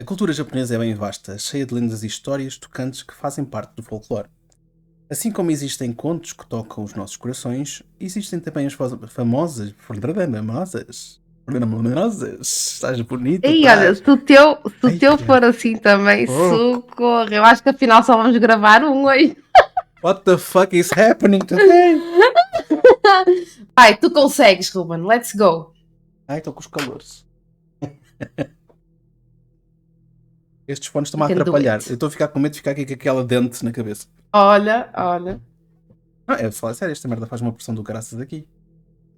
A cultura japonesa é bem vasta, cheia de lendas e histórias tocantes que fazem parte do folclore. Assim como existem contos que tocam os nossos corações, existem também as famosas. Estás bonito, E olha, estás. se o Ai, teu que for assim também, louco. socorro. Eu acho que afinal só vamos gravar um hoje. What the fuck is happening today? Vai, tu consegues, Ruben. Let's go. Ai, estou com os calores. Estes fones You estão-me a can do atrapalhar. it. Eu estou a ficar com medo de ficar aqui com aquela dente na cabeça. Olha. Não, é falar sério, esta merda faz uma pressão do caraças aqui.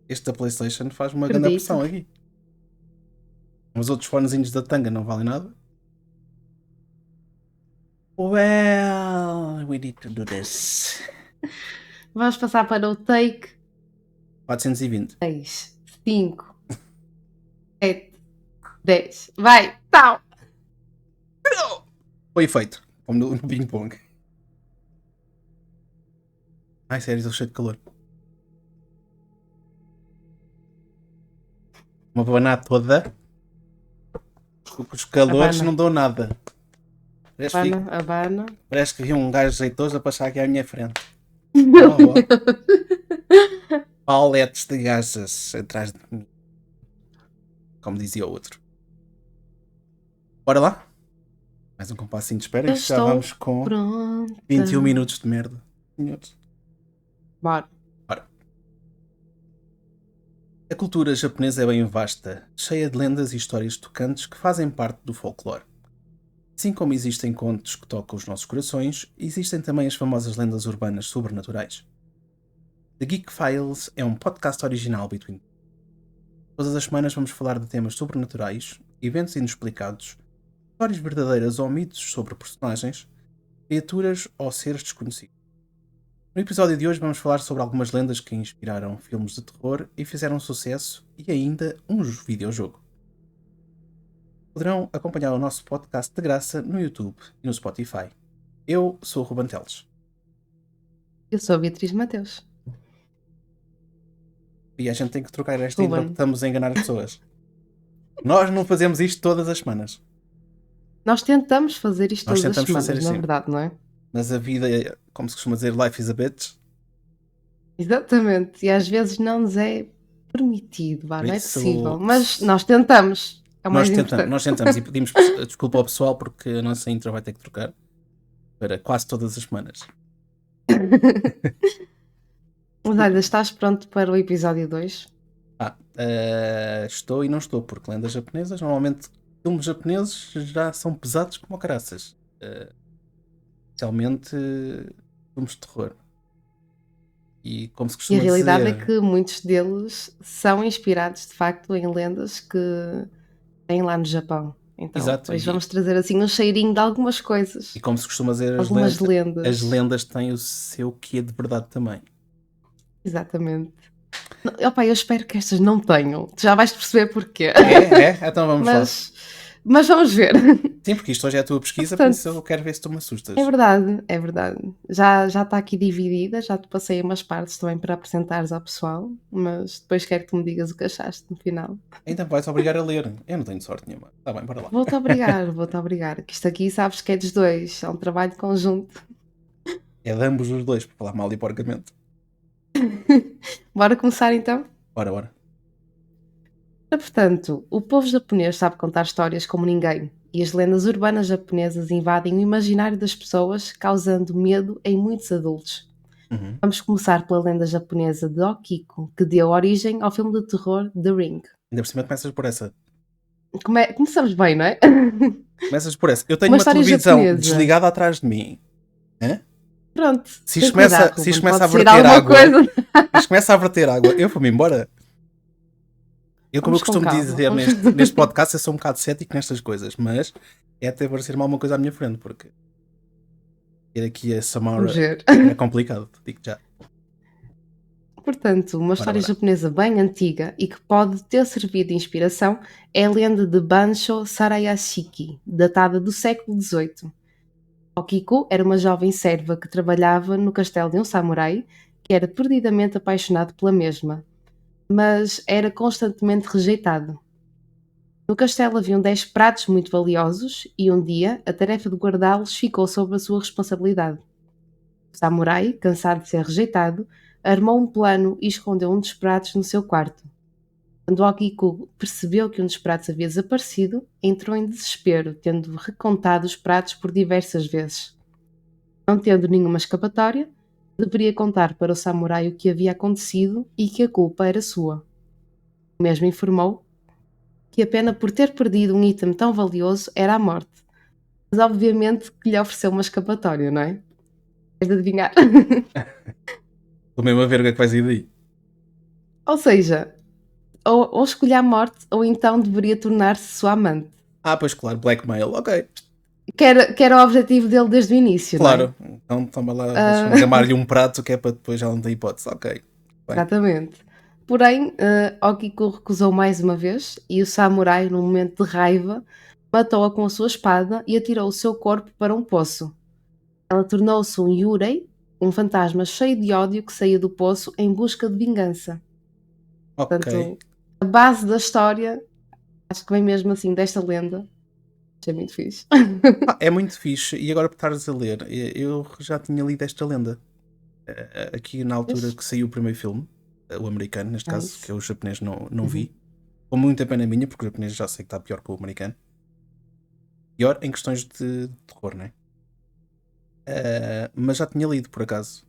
Este da PlayStation faz uma grande Acredito. pressão aqui. Os outros fonezinhos da tanga não valem nada. Well, we need to do this. Vamos passar para o take 420. 6, 5, 7, 10. Vai, tal. Foi feito. Como no ping-pong. Ai, sério, estou cheio de calor. Uma banana toda. Os calores Habana. não dão nada. Habana. Parece que vi um gajo jeitoso a passar aqui à minha frente. Meu Oh, Deus. paletes de gajas atrás de mim. Como dizia o outro. Bora lá? Mais um compassinho de espera Eu e já estou vamos com pronta. 21 minutos de merda. Senhores. Bora. A cultura japonesa é bem vasta, cheia de lendas e histórias tocantes que fazem parte do folclore. Assim como existem contos que tocam os nossos corações, existem também as famosas lendas urbanas sobrenaturais. The Geek Files é um podcast original Between. Todas as semanas vamos falar de temas sobrenaturais, eventos inexplicados, histórias verdadeiras ou mitos sobre personagens, criaturas ou seres desconhecidos. No episódio de hoje vamos falar sobre algumas lendas que inspiraram filmes de terror e fizeram sucesso e ainda um videojogo. Poderão acompanhar o nosso podcast de graça no YouTube e no Spotify. Eu sou o Ruben Teles. Eu sou a Beatriz Mateus. E a gente tem que trocar esta intro Ruben. porque estamos a enganar as pessoas. Nós não fazemos isto todas as semanas. Nós tentamos fazer isto Nós todas as tentamos semanas, fazer na assim. verdade, não é? Mas a vida, como se costuma dizer, life is a bitch. Exatamente. E às vezes não nos é permitido, vá, não é Isso- possível. Mas nós tentamos. É o mais importante. Nós tentamos e pedimos desculpa ao pessoal porque a nossa intro vai ter que trocar para quase todas as semanas. Mas olha, estás pronto para o episódio 2? Estou e não estou, porque lendas japonesas, normalmente filmes japoneses já são pesados como caraças. Especialmente filmes de terror. E como se E costuma a realidade dizer, é que muitos deles são inspirados de facto em lendas que têm lá no Japão. Então, Exato, hoje vamos trazer assim um cheirinho de algumas coisas. e como se costuma dizer, Algumas lendas. as lendas têm o seu quê de verdade também. Exatamente. Opa, eu espero que estas não tenham. Tu já vais perceber porquê. Então vamos lá. Mas vamos ver. Sim, porque isto hoje é a tua pesquisa, Portanto, por isso eu quero ver se tu me assustas. É verdade. Já está aqui dividida, já te passei umas partes também para apresentares ao pessoal, mas depois quero que tu me digas o que achaste no final. Então vais obrigar a ler. Eu não tenho sorte nenhuma. Está bem, bora lá. Vou-te obrigar, que isto aqui sabes que é dos dois, é um trabalho conjunto. É de ambos os dois, para falar mal e porcamente. Bora começar então? Bora. Portanto, o povo japonês sabe contar histórias como ninguém, e as lendas urbanas japonesas invadem o imaginário das pessoas, causando medo em muitos adultos. Uhum. Vamos começar pela lenda japonesa de Okiko, que deu origem ao filme de terror The Ring. Ainda por cima começas por essa. Começamos bem, não é? Começas por essa. Eu tenho Uma uma história televisão japonesa. desligada atrás de mim. Hã? Pronto. Se tem isto começa, cuidado, se isto Ruben, começa a pode sair verter alguma água, coisa. se isto começa a verter água, eu vou-me embora. Eu, como eu Vamos com costumo calma, dizer vamos- neste podcast, eu sou um bocado cético nestas coisas, mas é até parecer-me alguma coisa à minha frente, porque ter aqui a Samara Vamos ver. é complicado, digo já. Portanto, uma história bora. japonesa bem antiga e que pode ter servido de inspiração é a lenda de Bansho Sarayashiki, datada do século XVIII. Okiko era uma jovem serva que trabalhava no castelo de um samurai que era perdidamente apaixonado pela mesma, mas era constantemente rejeitado. No castelo haviam 10 pratos muito valiosos e um dia a tarefa de guardá-los ficou sob a sua responsabilidade. O samurai, cansado de ser rejeitado, armou um plano e escondeu um dos pratos no seu quarto. Quando Okiku percebeu que um dos pratos havia desaparecido, entrou em desespero, tendo recontado os pratos por diversas vezes. Não tendo nenhuma escapatória, deveria contar para o samurai o que havia acontecido e que a culpa era sua. O mesmo informou que a pena por ter perdido um item tão valioso era a morte. Mas obviamente que lhe ofereceu uma escapatória, não é? Queres adivinhar? Estou mesmo a ver o que é que vai sair daí. Ou seja, ou escolher a morte ou então deveria tornar-se sua amante. Pois claro, blackmail, ok. Que era o objetivo dele desde o início, Claro, não é? então toma lá, deixa-me gamar-lhe um prato que é para depois já não ter hipótese, ok. Bem. Exatamente. Porém, Okiku recusou mais uma vez e o samurai, num momento de raiva, matou-a com a sua espada e atirou o seu corpo para um poço. Ela tornou-se um yurei, um fantasma cheio de ódio que saía do poço em busca de vingança. Ok. Portanto, a base da história, acho que vem mesmo assim desta lenda. Achei muito fixe. É muito fixe. E agora por estares a ler, eu já tinha lido esta lenda. Aqui na altura que saiu o primeiro filme, o americano, neste caso, que eu o japonês não vi. Com muita pena minha, porque o japonês já sei que está pior que o americano. Pior em questões de terror, não é? Mas já tinha lido, por acaso.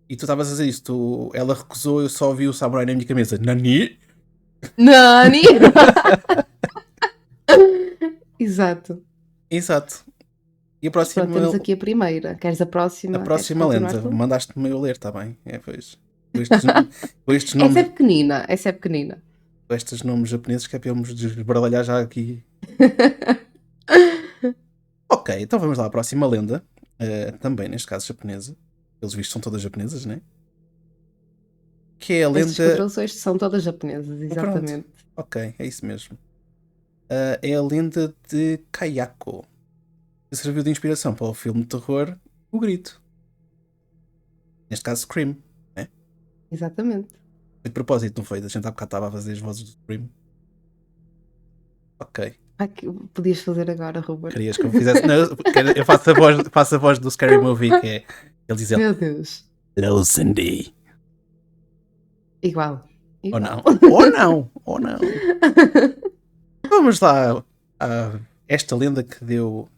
E tu estavas a dizer isso, ela recusou, eu só vi o samurai na minha cabeça. Nani? Nani? Exato. E a próxima... Pronto, temos aqui a primeira. Queres a próxima? A próxima lenda. Mandaste-me eu ler, está bem? Pois. Com estes nomes... Essa é pequenina. Com estes nomes japoneses que é para eu me desbaralhar já aqui. Ok, então vamos lá à próxima lenda. Também, neste caso, japonesa. Pelos vistos são todas japonesas, não é? Que é a lenda... Estas traduções são todas japonesas, exatamente. Pronto. Ok, é isso mesmo. É a lenda de Kayako, que serviu de inspiração para o filme de terror O Grito. Neste caso, Scream, né? Exatamente. Foi de propósito, não foi? A gente há bocado estava a fazer as vozes do Scream. Ok. Que podias fazer agora, Ruben. Querias que eu fizesse... Não, eu faço a voz do Scary Movie, que é... Ele diz... Meu Deus. Hello, Cindy. Igual. Ou não. Vamos lá a esta lenda que deu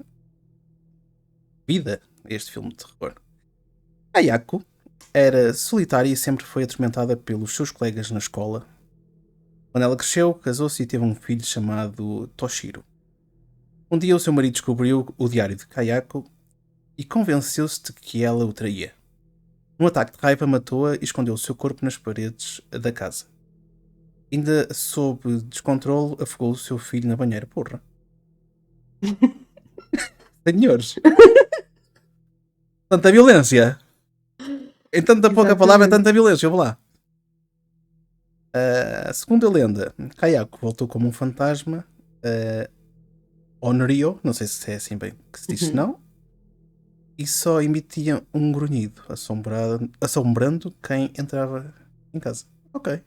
vida a este filme de terror. Kayako era solitária e sempre foi atormentada pelos seus colegas na escola. Quando ela cresceu, casou-se e teve um filho chamado Toshiro. Um dia o seu marido descobriu o diário de Kayako e convenceu-se de que ela o traía. Num ataque de raiva matou-a e escondeu o seu corpo nas paredes da casa. Ainda sob descontrole, afogou o seu filho na banheira. Porra. Senhores. Tanta violência. Em tanta pouca palavra, tanta violência. Eu vou lá. Segundo a lenda, Kayako voltou como um fantasma Onryo, não sei se é assim bem que se diz, não, e só emitia um grunhido, assombrando quem entrava em casa. Ok.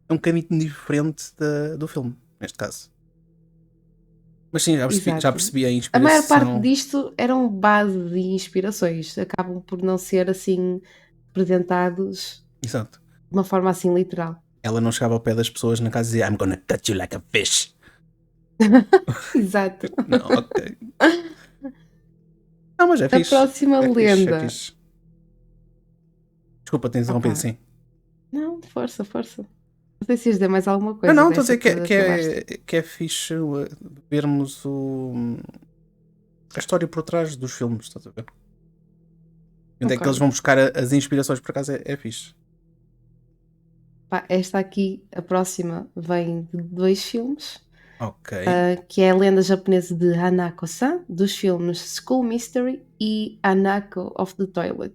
É um bocadinho diferente do filme, neste caso. Mas sim, já percebi a inspiração. A maior parte disto eram base de inspirações. Acabam por não ser assim apresentados Exato. de uma forma assim literal. Ela não chegava ao pé das pessoas na casa e dizia I'm gonna cut you like a fish. Exato. Não, ok. Não, mas é fixe. A próxima lenda. É fixe. Desculpa, te interromper assim. Não, força. Não sei se ias dizer mais alguma coisa. Não, estou a dizer que é fixe vermos a história por trás dos filmes, estás a ver? Onde é que eles vão buscar as inspirações, por acaso é fixe. Esta aqui, a próxima, vem de 2 filmes. Ok. Que é a lenda japonesa de Hanako-san, dos filmes School Mystery e Hanako of the Toilet.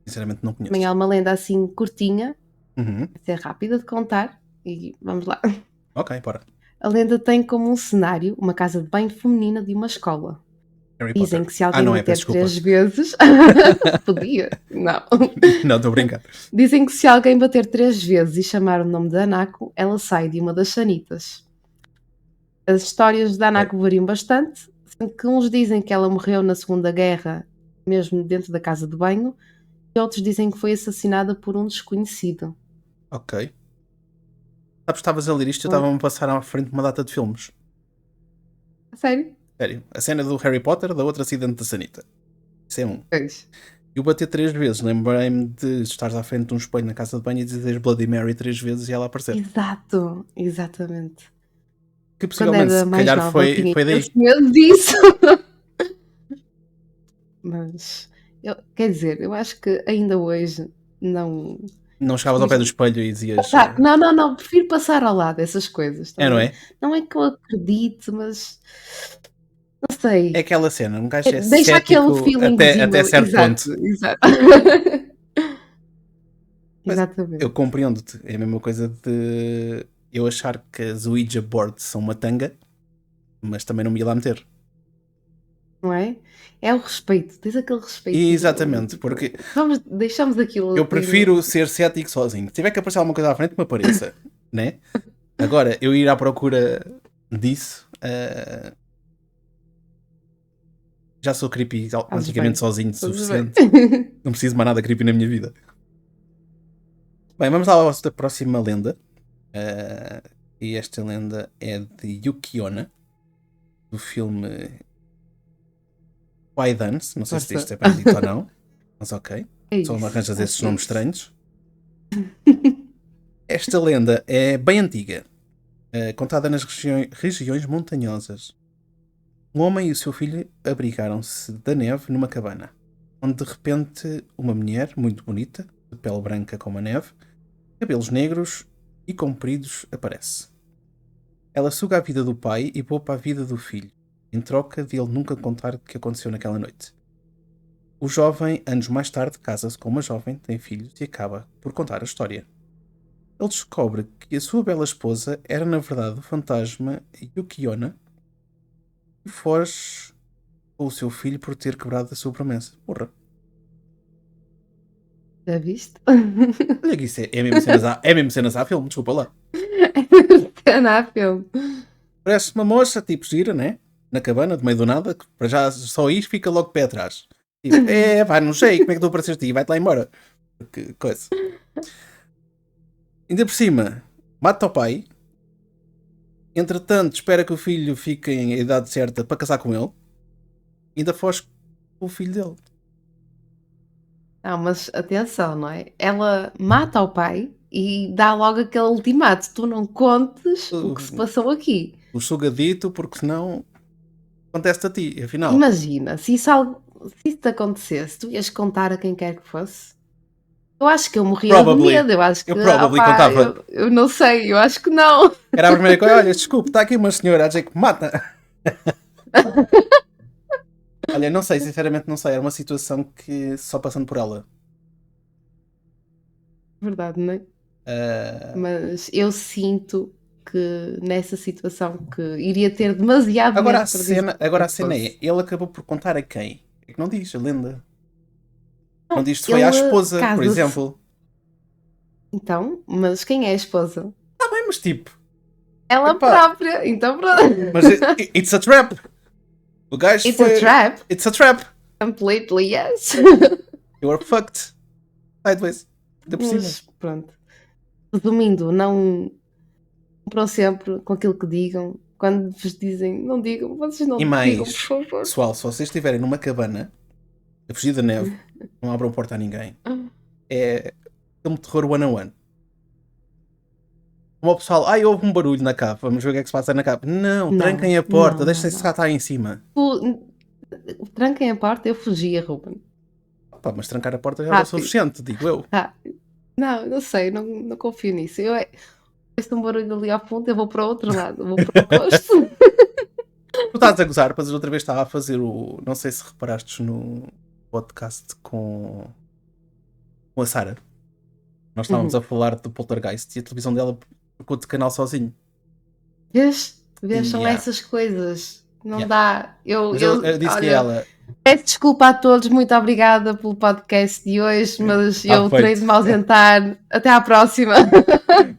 Sinceramente não conheço. Também é uma lenda assim curtinha, vai ser rápida de contar e vamos lá. Ok, bora. A lenda tem como um cenário uma casa de banho feminina de uma escola. Dizem que se alguém bater 3 vezes... Podia? Não. Não, estou a brincar. Dizem que se alguém bater 3 vezes e chamar o nome de Hanako, ela sai de uma das sanitas. As histórias da Ok. Hanako variam bastante, sendo que uns dizem que ela morreu na Segunda Guerra, mesmo dentro da casa de banho, e outros dizem que foi assassinada por um desconhecido. Ok. Sabes, estavas a ler isto e eu Não é? estava-me a passar à frente de uma data de filmes. A sério? Sério. A cena do Harry Potter, da outra acidente da Sanita. Isso é um. Pois. Eu bater 3 vezes, lembrei-me de estares à frente de um espelho na casa de banho e dizer Bloody Mary 3 vezes e ela aparecer. Exato, exatamente. Que Quando possivelmente, era se mais calhar, nova foi tinha daí. imenso medo disso. Mas, quer dizer, eu acho que ainda hoje não. Não chegavas ao pé do espelho e dizias. Não, não, não, prefiro passar ao lado dessas coisas, estás É, a não ver? é? Não é que eu acredite, mas não É sei. aquela cena, um gajo é Deixa aquele cético até feelingzinho, certo exato, ponto. exato. Mas eu Exatamente. compreendo-te. É a mesma coisa de eu achar que as Ouija boards são uma tanga, mas também não me ia lá meter. Não é? É o respeito, tens aquele respeitinho, Exatamente, tipo, porque deixamos aquilo eu ali prefiro ser cético sozinho. Se tiver que aparecer alguma coisa à frente, que me apareça, né? Agora, eu ir à procura disso, já sou creepy fazes automaticamente bem, sozinho o fazes bem. suficiente. Não preciso mais nada creepy na minha vida. Bem, vamos lá à próxima lenda. E esta lenda é de Yuki Onna, do filme Why Dance. Não sei se isto Força. é bem dito ou não, mas ok. É Só me isso, arranjas acho esses que é nomes isso. estranhos. Esta lenda é bem antiga, contada nas regiões montanhosas. Um homem e o seu filho abrigaram-se da neve numa cabana, onde de repente uma mulher muito bonita, de pele branca como a neve, cabelos negros e compridos, aparece. Ela suga a vida do pai e poupa a vida do filho, em troca de ele nunca contar o que aconteceu naquela noite. O jovem, anos mais tarde, casa-se com uma jovem, tem filhos e acaba por contar a história. Ele descobre que a sua bela esposa era na verdade o fantasma Yuki Onna e foge com o seu filho por ter quebrado a sua promessa. Porra. Já viste? Olha que isso é mesmo cenas à filme, desculpa lá. Cena a filme. Parece uma moça, tipo, gira, né? Na cabana, de meio do nada, que para já só isto fica logo pé atrás. Tipo, pá, não sei como é que tu apareceste aí, vai-te lá embora. Que coisa. Ainda por cima, mata o pai. Entretanto, espera que o filho fique em idade certa para casar com ele. Ainda foge com o filho dele. Não, mas atenção, não é? Ela mata o pai e dá logo aquele ultimato: tu não contes o que se passou aqui. O sugadito, porque senão acontece a ti, afinal. Imagina, se isso te acontecesse, tu ias contar a quem quer que fosse? Eu acho que eu morria de Probably. medo, eu acho que, Eu probably opá, contava. eu não sei, eu acho que não. Era a primeira coisa, olha, desculpe, está aqui uma senhora a dizer que mata. Olha, não sei, sinceramente não sei. Era uma situação que só passando por ela. Verdade, não é? Ah, Mas eu sinto que nessa situação que iria ter demasiado agora medo a para dizer cena, o que agora é a que cena é, fosse. ele acabou por contar a quem? É que não diz, a lenda. Não Não, diz se foi à ele esposa, por casa-se. exemplo. Então, mas quem é a esposa? Tá bem, mas tipo, Ela epá, própria, então pronto. mas it's a trap. O gajo It's a foi. trap. It's a trap. Completely yes. You are fucked. Sideways. Ainda por cima. Mas pronto. Resumindo, não cumpram sempre com aquilo que digam. Quando vos dizem, não digam, vocês E não digam, por mais, favor. pessoal, se vocês estiverem numa cabana a fugir da neve, não abram porta a ninguém. É filme de terror one on one. Como o pessoal, houve um barulho na cave, vamos ver o que é que se passa na cave. Não, Não, tranquem a porta, não, não, deixem-se cá não. estar em cima. Tranquem a porta, eu fugia, Ruben. Pá, mas trancar a porta já é o Rápido. suficiente, digo eu. Não, não sei, não confio nisso. Ouço um barulho ali ao fundo, eu vou para o outro lado, vou para o posto. Tu estás a gozar, mas outra vez estava a fazer o. Não sei se reparaste no podcast com a Sara. Nós estávamos a falar do Poltergeist e a televisão dela trocou de canal sozinho. Vês? São Yeah. essas coisas. Não Yeah. dá. Mas eu disse-lhe a Olha, ela. peço desculpa a todos, muito obrigada pelo podcast de hoje, mas Tá eu terei feito. de me ausentar. Até à próxima.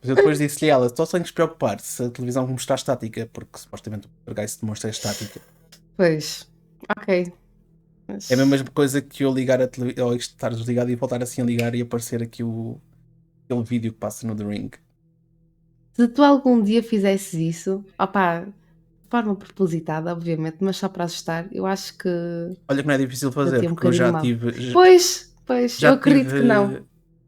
Mas eu depois disse-lhe ela, só tens que se preocupar se a televisão mostrar estática, porque supostamente o Poltergeist demonstra estática. Pois, ok. Mas... É a mesma coisa que eu ligar a televisão, ou estar desligado e voltar assim a ligar e aparecer aqui aquele vídeo que passa no The Ring. Se tu algum dia fizesses isso, opá, de forma propositada, obviamente, mas só para assustar, eu acho que Olha que não é difícil fazer, batia um porque eu bocadinho já mal. tive. Pois, eu Já acredito que não. tive.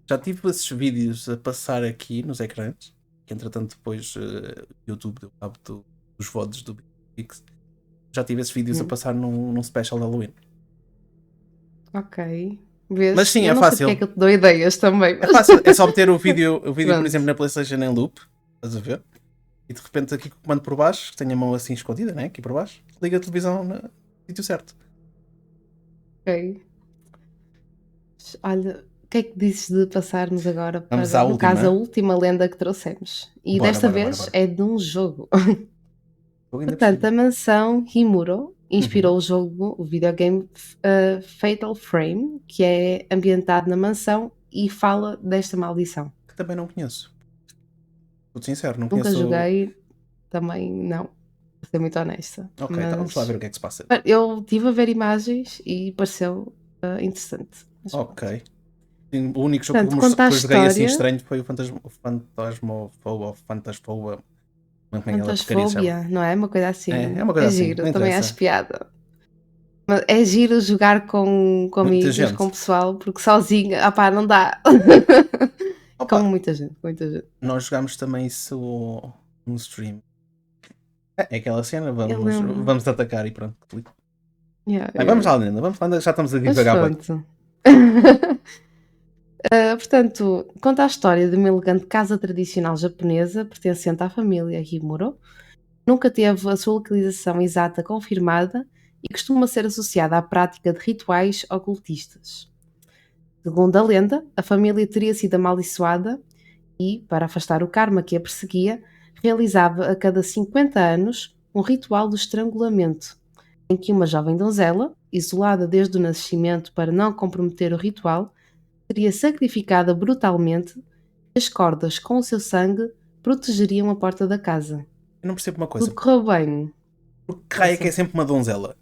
Já tive esses vídeos a passar aqui nos ecrãs. Que entretanto depois o YouTube deu cabo dos VODs do Pix. Já tive esses vídeos a passar num special de Halloween. Ok. Mas Vês? sim, Eu é não sei porque é fácil. que eu te dou ideias também. É fácil. É só meter o vídeo por Pronto. exemplo, na PlayStation em loop. Estás a ver? E de repente aqui com o comando por baixo, que tenho a mão assim escondida, né? Aqui por baixo, liga a televisão no sítio certo. Ok. Olha, o que é que dizes de passarmos agora Vamos para, à no caso, a última. última lenda que trouxemos? E Bora, desta bora, bora, vez bora. é de um jogo. Ainda por Portanto, cima. a mansão Himuro inspirou o jogo, o videogame Fatal Frame, que é ambientado na mansão e fala desta maldição. Que também não conheço. Vou sincero, não Nunca conheço. joguei, também não, vou ser muito honesta. Ok, então vamos lá ver o que é que se passa. Eu estive a ver imagens e pareceu interessante. Mas pronto. Ok. O único jogo Portanto, que conta a eu joguei assim história. estranho foi o Fantasmofoba, ou Fantasfoba. Como é que aquela porcaria se chama? Fantasfobia, não é? Uma coisa assim. É uma coisa É assim, giro, não também acho interessa. piada. Mas é giro jogar com Muita amigos, com gente. pessoal, porque sozinho, não dá. Com Opa, muita gente, com muita gente. nós jogámos também isso no stream. É aquela cena, Eu lembro. vamos atacar e pronto. Yeah, Vamos lá, Lenda, vamos lá, já estamos a Mas divagar bem. pronto. Portanto, conta a história de uma elegante casa tradicional japonesa pertencente à família Himuro. Nunca teve a sua localização exata confirmada e costuma ser associada à prática de rituais ocultistas. Segundo a lenda, a família teria sido amaldiçoada e, para afastar o karma que a perseguia, realizava a cada 50 anos um ritual de estrangulamento, em que uma jovem donzela, isolada desde o nascimento para não comprometer o ritual, seria sacrificada brutalmente e as cordas com o seu sangue protegeriam a porta da casa. Eu não percebo uma coisa. Tudo correu bem. Por que raio é que é sempre uma donzela?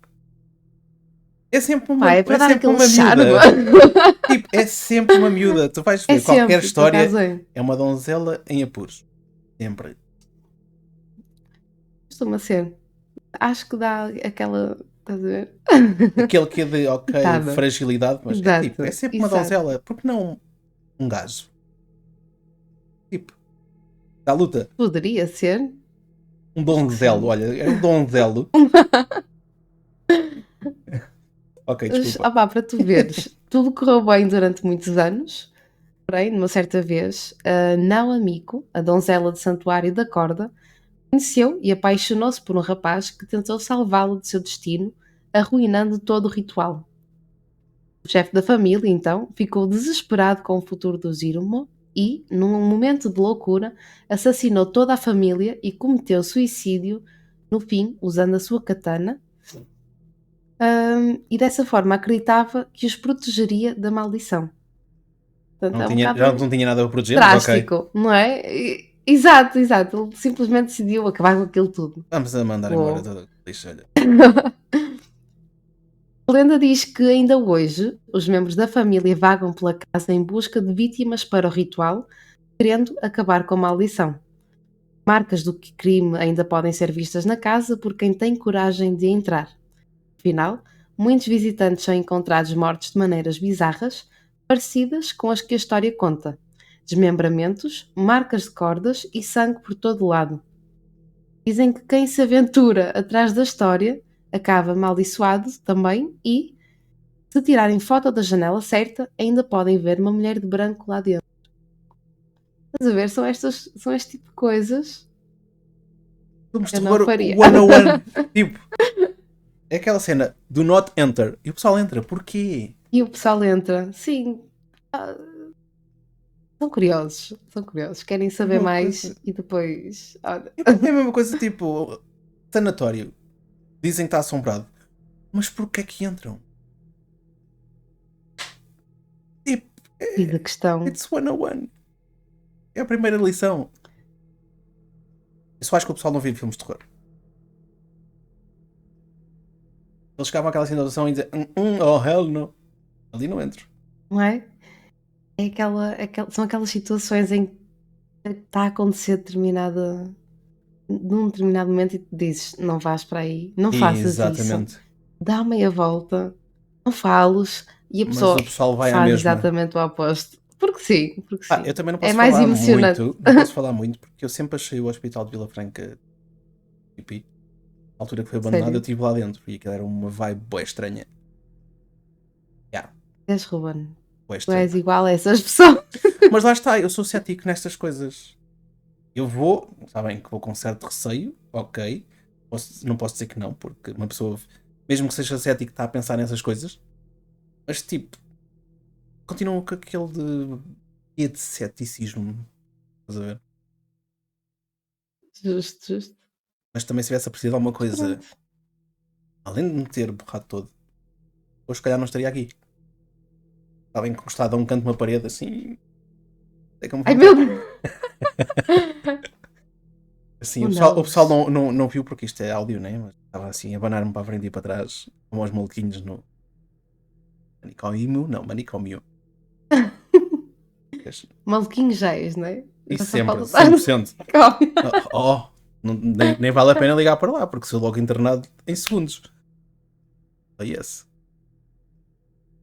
É sempre Pá, é para dar sempre aquele uma charme. miúda. Tipo, é sempre uma miúda. Tu vais ver É qualquer sempre, por história, acaso é. é uma donzela em apuros. Sempre. Costuma ser. Acho que dá aquela. Estás a ver? Aquele que é de, ok, Pitada. fragilidade, mas é tipo, é Exato, sempre uma exato. donzela. Por que não um gajo? Tipo, dá luta. Poderia ser. Um donzelo, olha, é um donzelo. Ok, desculpa. Para tu veres, tudo correu bem durante muitos anos. Porém, numa certa vez, a Naomico, a donzela de Santuário da Corda, conheceu e apaixonou-se por um rapaz que tentou salvá-lo de seu destino, arruinando todo o ritual. O chefe da família, então, ficou desesperado com o futuro do Irumo e, num momento de loucura, assassinou toda a família e cometeu suicídio, no fim, usando a sua katana, e dessa forma acreditava que os protegeria da maldição. Portanto, é um Já bocado não tinha nada a proteger, mas ok. drástico, não é? Exato. Ele simplesmente decidiu acabar com aquilo tudo. Vamos a mandar embora toda a lixo, olha. A lenda diz que ainda hoje os membros da família vagam pela casa em busca de vítimas para o ritual, querendo acabar com a maldição. Marcas do crime ainda podem ser vistas na casa por quem tem coragem de entrar. Afinal, muitos visitantes são encontrados mortos de maneiras bizarras, parecidas com as que a história conta. Desmembramentos, marcas de cordas e sangue por todo lado. Dizem que quem se aventura atrás da história acaba amaldiçoado também e, se tirarem foto da janela certa, ainda podem ver uma mulher de branco lá dentro. Estás a ver? São este tipo de coisas Vamos que eu não terror faria. 101. Tipo, é aquela cena, do not enter. E o pessoal entra, porquê? E o pessoal entra, sim. São curiosos, querem saber Uma mais coisa- e depois. Olha. É a mesma coisa, tipo, sanatório. Dizem que está assombrado. Mas porquê é que entram? Tipo, E da questão. it's 101. É a primeira lição. Eu só acho que o pessoal não vê filmes de terror. Eles chegavam àquela situação e diziam, oh hell no. Ali não entro. Não é? São aquelas situações em que está a acontecer num determinado momento e tu dizes: "Não vás para aí, não faças isso, Exatamente. dá meia volta, não fales", e a Mas pessoa o pessoal vai à faz mesma. exatamente o oposto. Porque sim, porque Eu sim. também não É posso mais falar emocionante. muito, não posso falar muito, porque eu sempre achei o Hospital de Vila Franca creepy. Na altura que foi abandonado, eu Sério, estive lá dentro e aquilo era uma vibe bué estranha. Yeah, és Ruben, bué tu és estranha. igual a essas pessoas. Mas lá está, eu sou cético nestas coisas. Eu vou, sabem que vou com certo receio, ok. Não posso dizer que não, porque uma pessoa, mesmo que seja cético, está a pensar nessas coisas. Mas tipo, continuam com aquele de ceticismo, estás a ver? Justo, justo. Mas também se tivesse aparecido alguma Mas coisa, pronto. além de me ter borrado todo, hoje se calhar não estaria aqui. Estava encostado a um canto de uma parede assim, é como Ai vontade. meu Deus! Assim, Oh o pessoal não. não viu porque isto é áudio, né? Mas estava assim a abanar-me para a frente e para trás, como aos maluquinhos no manicômio, não, manicômio. Maluquinho já és, não é? E Já só sempre, falta estar no 100%. manicômio. Oh, nem vale a pena ligar para lá, porque sou logo internado em segundos. Oh, yes.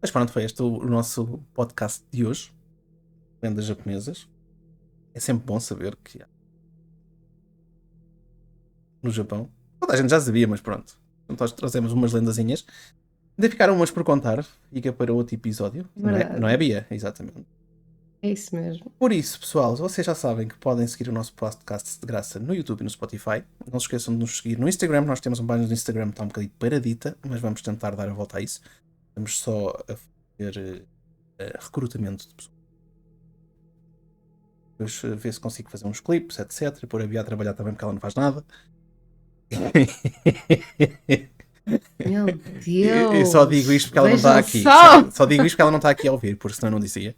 Mas pronto, foi este o nosso podcast de hoje. Lendas japonesas. É sempre bom saber que há no Japão. Toda a gente já sabia, mas pronto. Então, nós trazemos umas lendazinhas. Ainda ficaram umas por contar. Fica para outro episódio. Não é, não é, Verdade. Bia? Exatamente. É isso mesmo. Por isso, pessoal, vocês já sabem que podem seguir o nosso podcast de graça no YouTube e no Spotify. Não se esqueçam de nos seguir no Instagram. Nós temos uma página no Instagram que está um bocadinho paradita, mas vamos tentar dar a volta a isso. Estamos só a fazer recrutamento de pessoas. Depois ver se consigo fazer uns clipes, etc. Pôr a Bia a trabalhar também porque ela não faz nada. Meu Eu só digo isto Deus! porque ela não está Vejam aqui. só! Só digo isto porque ela não está aqui a ouvir, porque senão eu não dizia.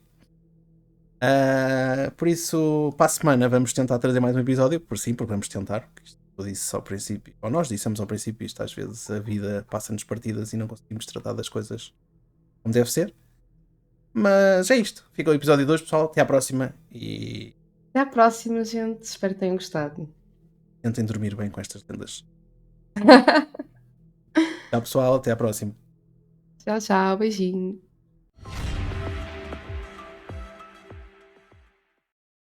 Por isso, para a semana vamos tentar trazer mais um episódio, por sim, porque vamos tentar. Isto eu disse ao princípio, ou nós dissemos ao princípio, isto às vezes a vida passa-nos partidas e não conseguimos tratar das coisas como deve ser. Mas é isto. Fica o episódio 2, pessoal. Até à próxima e Até à próxima, gente. Espero que tenham gostado. tentem dormir bem com estas lendas. Tchau, pessoal. Até à próxima. Tchau, tchau. Beijinho.